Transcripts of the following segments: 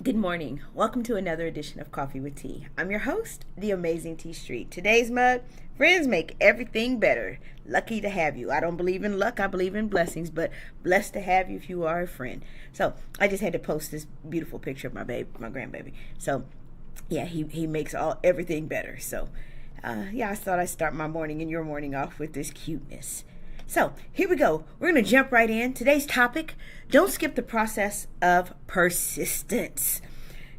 Good morning. Welcome to another edition of Coffee with Tea. I'm your host, the amazing T Street. Today's mug: friends make everything better. Lucky to have you. I don't believe in luck, I believe in blessings, but blessed to have you if you are a friend. So I just had to post this beautiful picture of my grandbaby. So yeah, he makes everything better. So I thought I'd start my morning and your morning off with this cuteness. So here we go. We're going to jump right in. Today's topic: don't skip the process of persistence.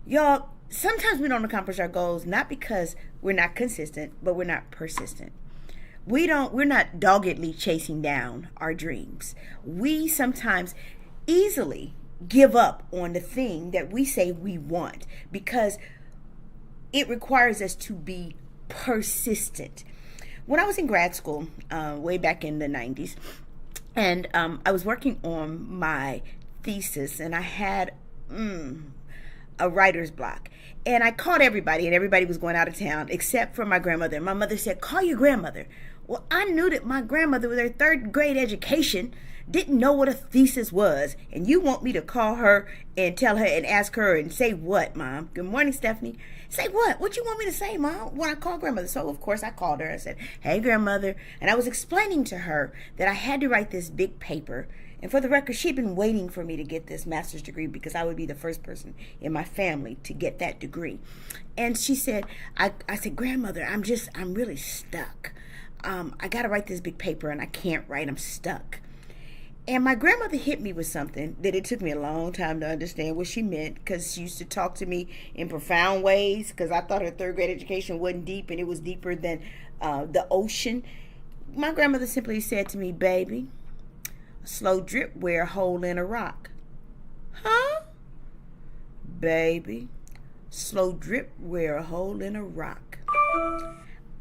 Y'all, sometimes we don't accomplish our goals not because we're not consistent, but we're not persistent. We're not doggedly chasing down our dreams. We sometimes easily give up on the thing that we say we want because it requires us to be persistent. When I was in grad school, way back in the 90s, and I was working on my thesis, and I had a writer's block. And I called everybody, and everybody was going out of town except for my grandmother. And my mother said, call your grandmother. Well, I knew that my grandmother, with her third grade education, didn't know what a thesis was. And you want me to call her and tell her and ask her and say what, Mom? Good morning, Stephanie. Say what? What you want me to say, Mom? When I call grandmother. So, of course, I called her. I said, hey, grandmother. And I was explaining to her that I had to write this big paper. And for the record, she'd been waiting for me to get this master's degree because I would be the first person in my family to get that degree. And she said, I said, grandmother, I'm really stuck. I got to write this big paper and I can't write. I'm stuck. And my grandmother hit me with something that it took me a long time to understand what she meant, because she used to talk to me in profound ways because I thought her third grade education wasn't deep and it was deeper than the ocean. My grandmother simply said to me, baby, a slow drip wear a hole in a rock. Huh? Baby, slow drip wear a hole in a rock.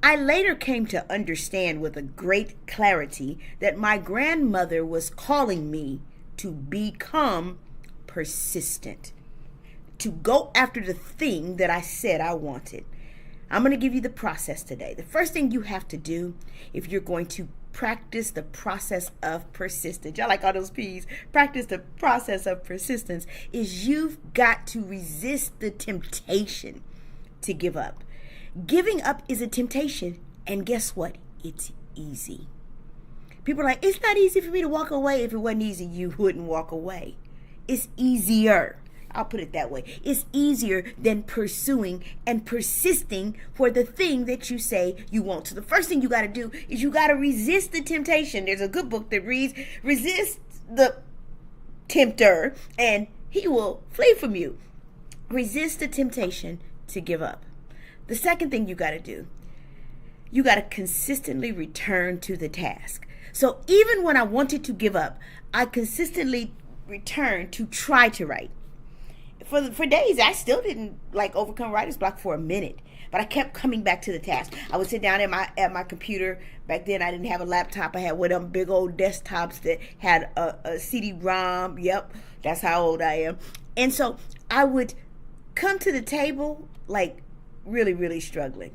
I later came to understand with a great clarity that my grandmother was calling me to become persistent, to go after the thing that I said I wanted. I'm going to give you the process today. The first thing you have to do if you're going to practice the process of persistence, y'all like all those P's, practice the process of persistence, is you've got to resist the temptation to give up. Giving up is a temptation, and guess what? It's easy. People are like, it's not easy for me to walk away. If it wasn't easy, you wouldn't walk away. It's easier. I'll put it that way. It's easier than pursuing and persisting for the thing that you say you want. So the first thing you got to do is you got to resist the temptation. There's a good book that reads, resist the tempter and he will flee from you. Resist the temptation to give up. The second thing you got to do, you got to consistently return to the task. So even when I wanted to give up, I consistently returned to try to write. For days, I still didn't overcome writer's block for a minute, but I kept coming back to the task. I would sit down at my computer. Back then, I didn't have a laptop. I had one of them big old desktops that had a CD-ROM. Yep, that's how old I am. And so I would come to the table really, really struggling.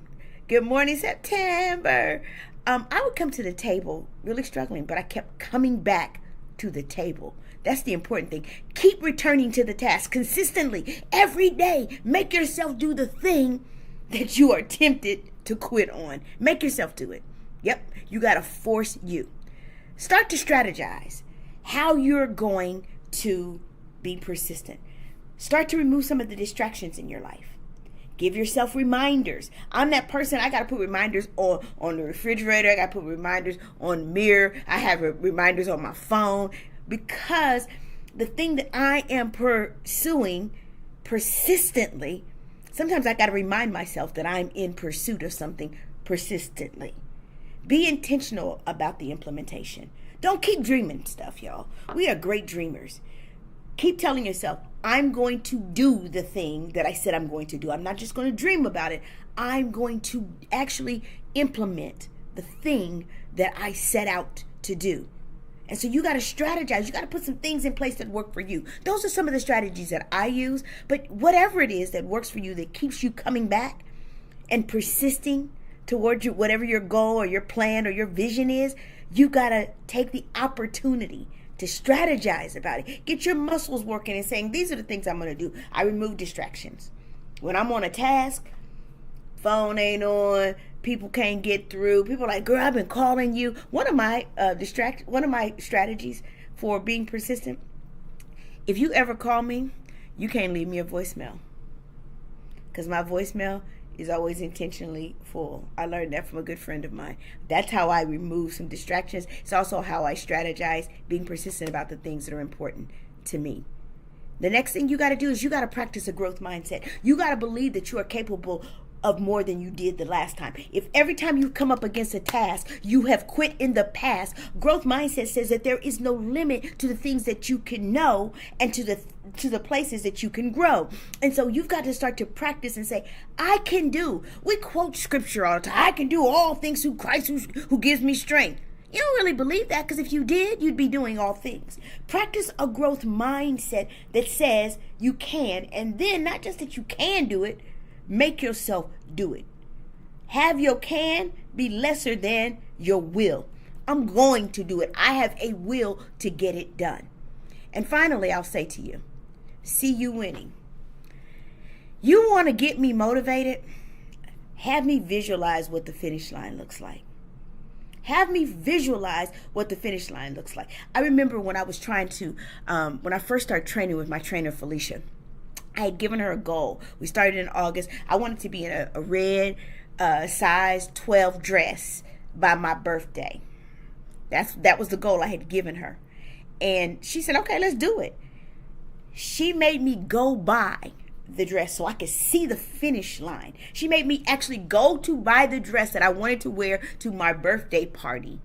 Good morning, September. I would come to the table really struggling, but I kept coming back to the table. That's the important thing. Keep returning to the task consistently every day. Make yourself do the thing that you are tempted to quit on. Make yourself do it. Yep, you got to force you. Start to strategize how you're going to be persistent. Start to remove some of the distractions in your life. Give yourself reminders. I'm that person. I got to put reminders on the refrigerator. I got to put reminders on the mirror. I have reminders on my phone, because the thing that I am pursuing persistently, sometimes I got to remind myself that I'm in pursuit of something persistently. Be intentional about the implementation. Don't keep dreaming stuff, y'all. We are great dreamers. Keep telling yourself, I'm going to do the thing that I said I'm going to do. I'm not just going to dream about it. I'm going to actually implement the thing that I set out to do. And so you got to strategize. You got to put some things in place that work for you. Those are some of the strategies that I use. But whatever it is that works for you, that keeps you coming back and persisting towards whatever your goal or your plan or your vision is, you got to take the opportunity to strategize about it. Get your muscles working and saying, these are the things I'm going to do. I remove distractions. When I'm on a task, phone ain't on, people can't get through. People are like, girl, I've been calling you. One of my strategies for being persistent, if you ever call me, you can't leave me a voicemail, because my voicemail is always intentionally full. I learned that from a good friend of mine. That's how I remove some distractions. It's also how I strategize being persistent about the things that are important to me. The next thing you got to do is you got to practice a growth mindset. You got to believe that you are capable of more than you did the last time. If every time you come up against a task, you have quit in the past, growth mindset says that there is no limit to the things that you can know and to the places that you can grow. And so you've got to start to practice and say, I can do. We quote scripture all the time. I can do all things through Christ who gives me strength. You don't really believe that, because if you did, you'd be doing all things. Practice a growth mindset that says you can, and then not just that you can do it, make yourself do it. Have your can be lesser than your will. I'm going to do it. I have a will to get it done. And finally, I'll say to you, see you winning. You want to get me motivated? Have me visualize what the finish line looks like. Have me visualize what the finish line looks like. I remember when I was trying to, when I first started training with my trainer, Felicia, I had given her a goal. We started in August. I wanted to be in a red size 12 dress by my birthday. That was the goal I had given her. And she said, okay, let's do it. She made me go buy the dress so I could see the finish line. She made me actually go to buy the dress that I wanted to wear to my birthday party.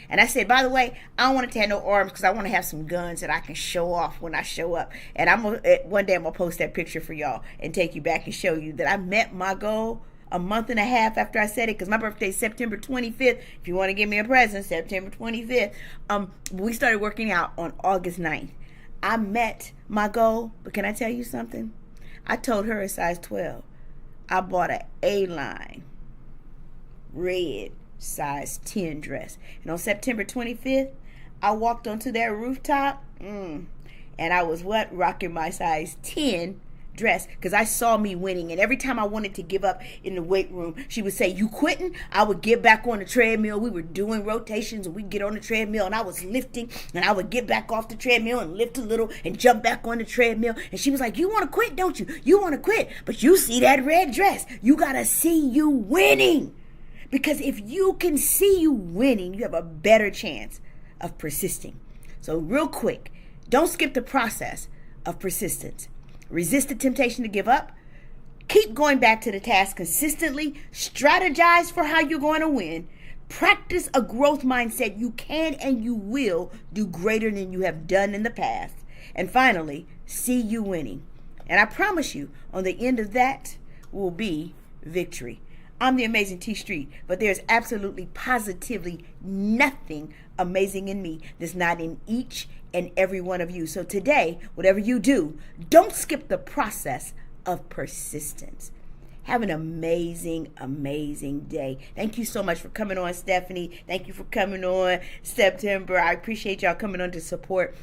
And I said, by the way, I don't want it to have no arms, because I want to have some guns that I can show off when I show up. And one day I'm going to post that picture for y'all and take you back and show you that I met my goal a month and a half after I said it, because my birthday is September 25th. If you want to give me a present, September 25th. We started working out on August 9th. I met my goal, but can I tell you something? I told her a size 12. I bought an A-line red size 10 dress. And on September 25th, I walked onto that rooftop and I was rocking my size 10 dress, because I saw me winning. And every time I wanted to give up in the weight room, she would say, you quitting? I would get back on the treadmill. We were doing rotations, and we'd get on the treadmill, and I was lifting, and I would get back off the treadmill and lift a little and jump back on the treadmill. And she was like, you want to quit, don't you? You want to quit, but you see that red dress. You got to see you winning. Because if you can see you winning, you have a better chance of persisting. So real quick, don't skip the process of persistence. Resist the temptation to give up. Keep going back to the task consistently. Strategize for how you're going to win. Practice a growth mindset. You can and you will do greater than you have done in the past. And finally, see you winning. And I promise you, on the end of that will be victory. I'm the amazing T Street, but there's absolutely positively nothing amazing in me that's not in each and every one of you. So today, whatever you do, don't skip the process of persistence. Have an amazing, amazing day. Thank you so much for coming on, Stephanie. Thank you for coming on, September. I appreciate y'all coming on to support.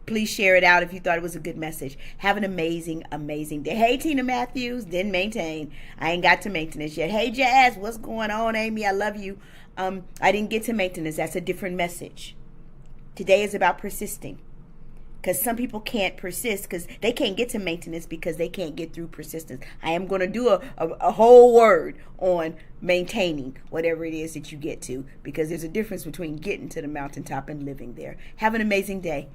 Please share it out if you thought it was a good message. Have an amazing, amazing day. Hey, Tina Matthews, didn't maintain. I ain't got to maintenance yet. Hey, Jazz, what's going on, Amy? I love you. I didn't get to maintenance. That's a different message. Today is about persisting. Because some people can't persist because they can't get to maintenance because they can't get through persistence. I am going to do a whole word on maintaining whatever it is that you get to, because there's a difference between getting to the mountaintop and living there. Have an amazing day.